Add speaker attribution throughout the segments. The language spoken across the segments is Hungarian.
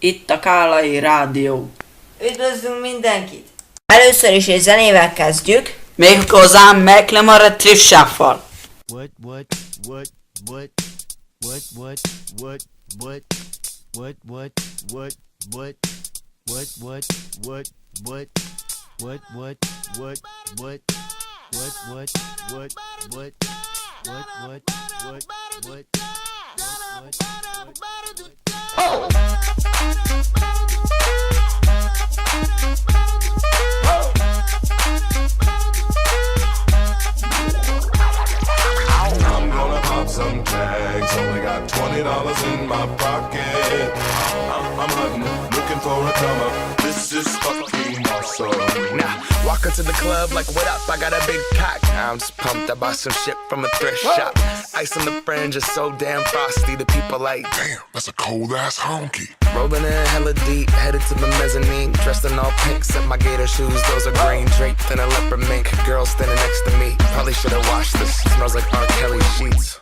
Speaker 1: Itt a Kálai Rádió.
Speaker 2: Üdvözlünk mindenkit! Először is egy zenével kezdjük.
Speaker 1: Méghozzá McLemore Thrift Shuffle.
Speaker 3: I'm gonna pop some tags, only got $20 in my pocket. I'm hunting, looking for a come up. This is fucking awesome.
Speaker 4: Nah, walk into the club like, what up? I got a big cock. I'm just pumped. I bought some shit from a thrift shop. Ice on the fringe is so damn frosty. The people like,
Speaker 3: Damn, that's a cold ass honky.
Speaker 4: rolling in hella deep, headed to the mezzanine. Dressed in all pink, set my gator shoes. Those are green, draped in a leopard mink. Girl standing next to me. Probably should have washed this. Smells like R. Kelly sheets.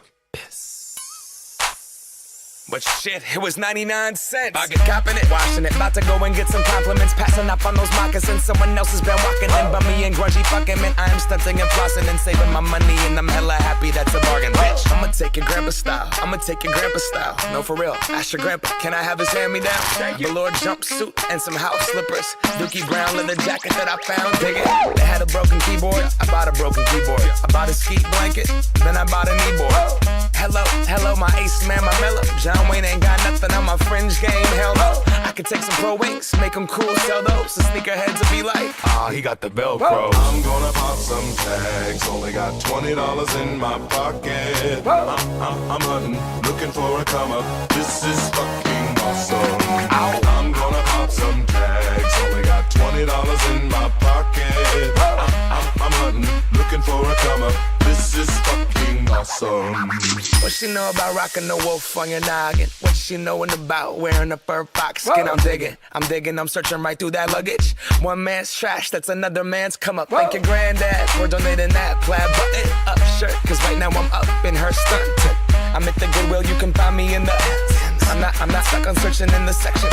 Speaker 4: But shit, it was 99 cents. I get copping it, washing it. About to go and get some compliments. Passing up on those moccasins. Someone else has been walking in. Bummy and grungy fucking man. I am stunting and flossing and saving my money. And I'm hella happy that's a bargain, bitch. I'ma take your grandpa style. I'ma take your grandpa style. No, for real. Ask your grandpa, can I have his hand-me-down? Velour jumpsuit and some house slippers. Dookie brown leather jacket that I found. Dig it. They had a broken keyboard. I bought a broken keyboard. I bought a ski blanket. Then I bought a kneeboard. Hello, my ace man, my mellow. John Wayne ain't got nothing on my fringe game, hell no. I could take some pro wings, make them cool, sell those. The sneakerheads will be like, he got the Velcro.
Speaker 3: I'm gonna pop some tags, only got $20 in my pocket. I'm hunting, looking for a come up. This is fucking awesome. I'm gonna pop some tags, only got $20 in my pocket. I'm hunting, looking for a come up. This is fucking awesome.
Speaker 4: What she know about rocking the wolf on your noggin? What she knowin' about wearing a fur fox skin? I'm digging, I'm searching right through that luggage. One man's trash, that's another man's come up. Thank your granddad for donating that plaid button up shirt. Cause right now I'm up in her stunt. I'm at the Goodwill, you can find me in the I'm not stuck on searching in the section.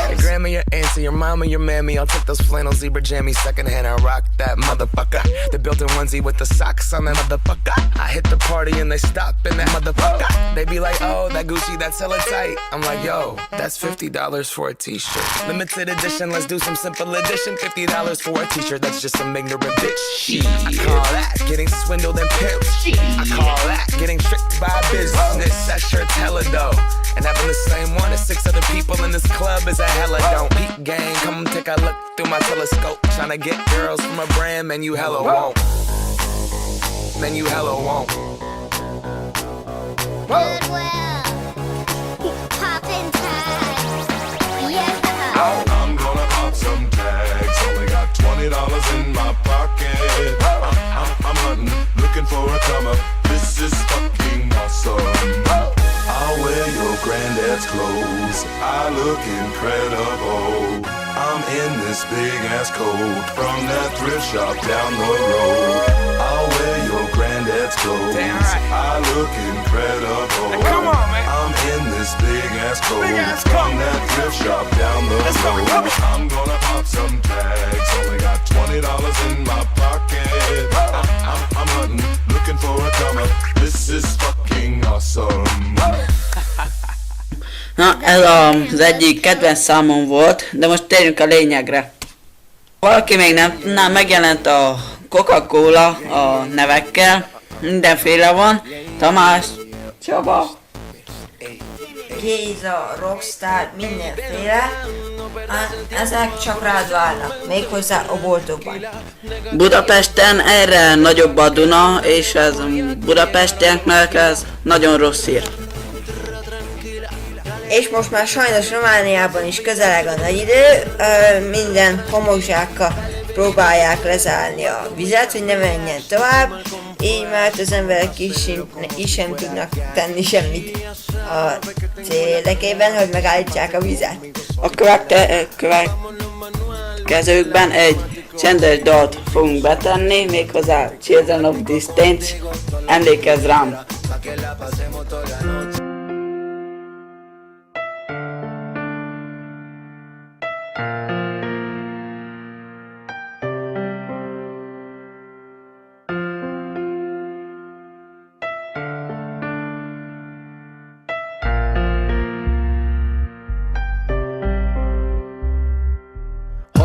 Speaker 4: Your grandma, your auntie, your mama, your mammy. I'll take those flannel zebra jammies secondhand. I rock that motherfucker. The built-in onesie with the socks on that motherfucker. I hit the party and they stop in that motherfucker. They be like, oh, that Gucci, that's hella tight. I'm like, yo, that's $50 for a t-shirt. Limited edition, let's do some simple edition. $50 for a t-shirt, that's just some ignorant bitch. I call that getting swindled and pimped. I call that getting tricked by business. That shirt's hella dope. And having the same one as 6 other people in this club is a hella don't. Peep gang, come take a look through my telescope. Tryna get girls from a brand, man, you hella won't. Man, you hella won't.
Speaker 5: Goodwill, poppin' tags, yeah.
Speaker 3: I'm gonna pop some tags, only got $20 in my pocket. I'm hunting, looking for a come up. This is fucking awesome. I'll wear your granddad's clothes, I look incredible. I'm in this big ass coat from that thrift shop down the road. I'll wear your granddad's clothes, I look incredible.
Speaker 4: Hey, come on, man.
Speaker 3: I'm in this big ass coat from that thrift shop down the road. I'm gonna pop some tags, only got $20 in my pocket. I'm hunting, looking for a come up. This is fucking awesome.
Speaker 1: Na, ez az egyik kedvenc számom volt, de most térjünk a lényegre. Valaki még nem tudná, megjelent a Coca-Cola a nevekkel, mindenféle van. Tamás, Csaba,
Speaker 2: Géza, Rockstar, mindenféle. Ezek csak rád várnak, méghozzá a boltokban.
Speaker 1: Budapesten erre nagyobb a Duna, és ez budapestieknek ez nagyon rossz hír.
Speaker 2: És most már sajnos Romániában is közeleg a nagy idő, minden homokzsákkal próbálják lezárni a vizet, hogy ne menjen tovább, így már az emberek is sem tudnak tenni semmit a cél érdekében, hogy megállítsák a vizet.
Speaker 1: A következőkben egy csendes dalt fogunk betenni, méghozzá Children of Distance, emlékezz rám!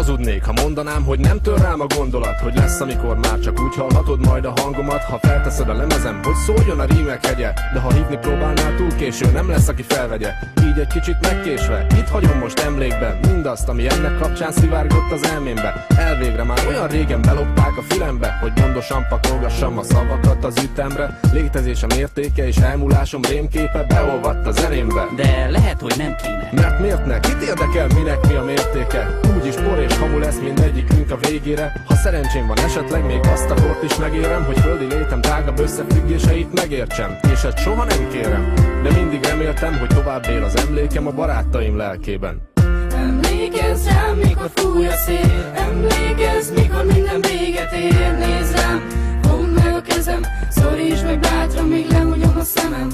Speaker 6: hazudnék, ha mondanám, hogy nem tör rám a gondolat, hogy lesz, amikor már csak úgy hallhatod majd a hangomat. Ha felteszed a lemezem, hogy szóljon a rímek hegye, de ha hívni próbálnál, túl késő, nem lesz, aki felvegye. Így egy kicsit megkésve, itt hagyom most emlékben mindazt, ami ennek kapcsán szivárgott az elmémbe. Elvégre már olyan régen belopták a fülembe, hogy gondosan pakolgassam a szavakat az ütemre. Létezésem értéke és elmúlásom rémképe beolvadt a zenémbe.
Speaker 7: De lehet, hogy nem kéne.
Speaker 6: Mert miért ne? Kit érdekel, minek mi a mértéke? Úgyis por és hamu lesz mindegyikünk a végére. Ha szerencsém van, esetleg még azt a kort is megérem, hogy földi létem tágabb összefüggéseit megértsem. És ezt soha nem kérem, de mindig reméltem, hogy tovább él az emlékem a barátaim lelkében.
Speaker 8: Emlékezz rám, mikor fúj a szél. Emlékezz, mikor minden véget ér. Nézd rám, fogd meg a kezem, szorítsd meg bátran, míg lehúnyom a szemem.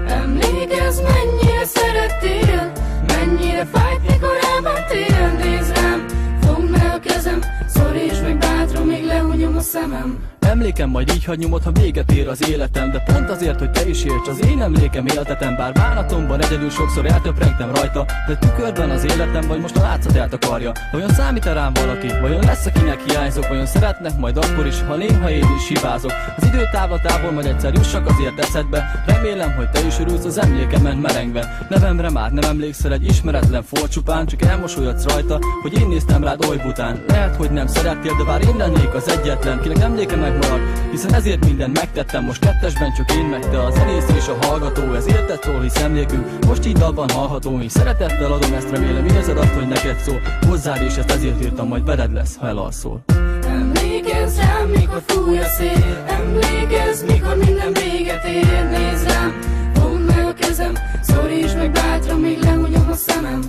Speaker 8: Emlékezz, mennyire szerettél, mennyire fájt, mikor elmentél. Nézd rám, fogd meg a kezem, szorítsd meg bátran, míg lehúnyom a szemem.
Speaker 7: Emlékem majd így hagy nyomod, ha véget ér az életem. De pont azért, hogy te is érts, az én emlékem éltetem. Bár bánatomban egyedül sokszor eltöprengtem rajta, de tükörben az életem vagy most a látszat eltakarja. Vajon számít-e rám valaki? Vajon lesz, akinek hiányzok? Vajon szeretnek majd akkor is, ha néha én is hibázok? Az időtávlatából majd egyszer jussak azért eszedbe. Remélem, hogy te is örülsz az emlékemen merengve. Nevemre már nem emlékszel, egy ismeretlen folcsupán, csak elmosolyodsz rajta, hogy én néztem rád oly bután. Lehet, hogy nem szerettél, de bár én lennék az egyetlen, kinek emléke megmarad, hiszen ezért mindent megtettem. Most kettesben csak én meg te, a zenész és a hallgató. Ez érted szól, hisz emlékünk most így dalban hallható. Én szeretettel adom, ezt remélem érzed azt, hogy neked szól. Hozzád és ezt ezért írtam, majd veled lesz, ha elalszol.
Speaker 8: Emlékezz rám, mikor fúj a szél. Emlékezz, mikor minden véget ér. Nézd rám, fogd meg a kezem, szorítsd meg bátran, míg lehúnyom a szemem.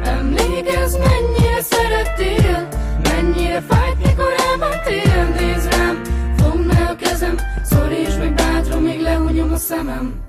Speaker 8: Emlékezz, mennyire szerettél, mennyire fájt, mikor elmentél. Nézd rám, fogd meg a kezem, szorítsd meg bátran, míg lehúnyom a szemem.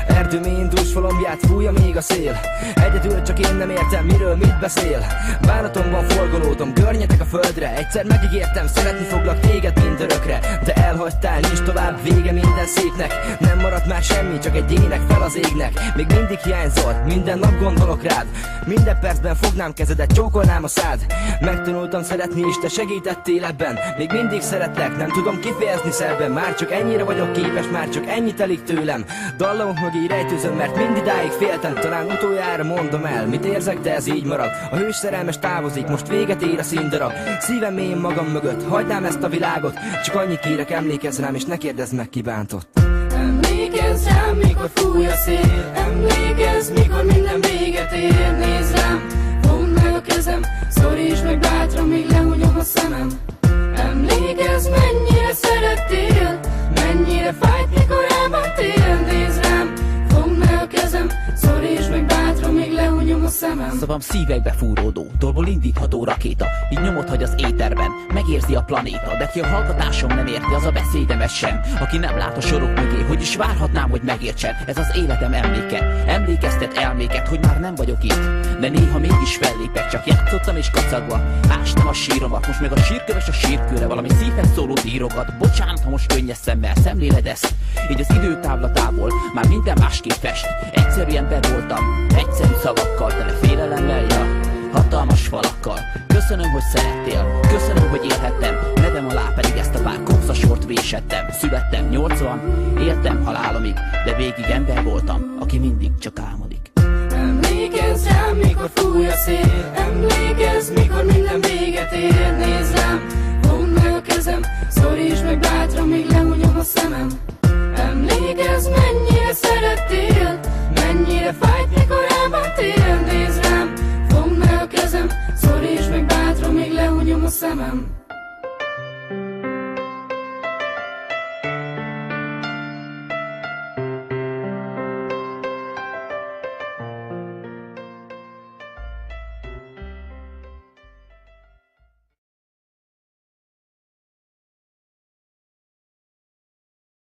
Speaker 4: Erdőmény dúsfalomját fújja még a szél. Egyedül csak én nem értem, miről mit beszél. Bánatomban forgolódom, görnyetek a földre. Egyszer megígértem, szeretni foglak téged mindörökre. De elhagytál, nincs tovább vége minden szépnek. Nem maradt már semmi, csak egy ének fel az égnek. Még mindig hiányzol, minden nap gondolok rád. Minden percben fognám kezedet, csókolnám a szád. Megtanultam szeretni és te segítettél ebben. Még mindig szeretlek, nem tudom kifejezni szebben. Már csak ennyire vagyok képes, már csak ennyit telik tőlem. Dallamok mögé rejtőzöm, mert mindidáig féltem. Talán utoljára mondom el, mit érzek, de ez így marad. A hős szerelmes távozik, most véget ér a színdarab. Szívem mélyén magam mögött, hagynám ezt a világot. Csak annyit kérek, emlékezz rám, és ne kérdezz meg, ki bántott.
Speaker 8: Emlékezz rám, mikor fúj a szél. Emlékezz, mikor minden véget ér. Nézd rám, fogd meg a kezem, szorítsd meg bátran, míg lehúnyom a szemem. Emlékezz, mennyire szerettél, mennyire fájt, mikor elmentél. Nézd rám, fogd meg a kezem, szorítsd meg bátran, míg lehúnyom a szemem.
Speaker 7: Szavam szívekbe fúródó, dolból indítható rakéta. Így nyomot hagy az éterben, megérzi a planéta. De ki a hallgatásom nem érti, az a beszédemet sem. Aki nem lát a sorok mögé, hogy is várhatnám, hogy megértsen. Ez az életem emléke, emlékeztet elméket, hogy már nem vagyok itt. De néha mégis fellépek, csak játszottam és kacagva ástam a síromat, most meg a sírköves a sírkőre valami szívhez szólót írogat. Bocsánat, ha most könnyes szemmel szemléled ezt. Így az időtávlatából már minden másképp fest. Egyszerű ember voltam, egyszerű szavakkal, tele félelemmel, ja, hatalmas falakkal. Köszönöm, hogy szerettél, köszönöm, hogy élhettem. Nevem alá pedig ezt a pár kopszasort vésettem. Születtem 80, éltem halálomig, de végig ember voltam, aki mindig csak álmodik.
Speaker 8: Emlékezz rám, mikor fúj a szél. Emlékezz, mikor minden véget ér. Nézd rám, fogd meg a kezem, szorítsd meg bátran, míg lehúnyom a szemem. Emlékezz, mennyire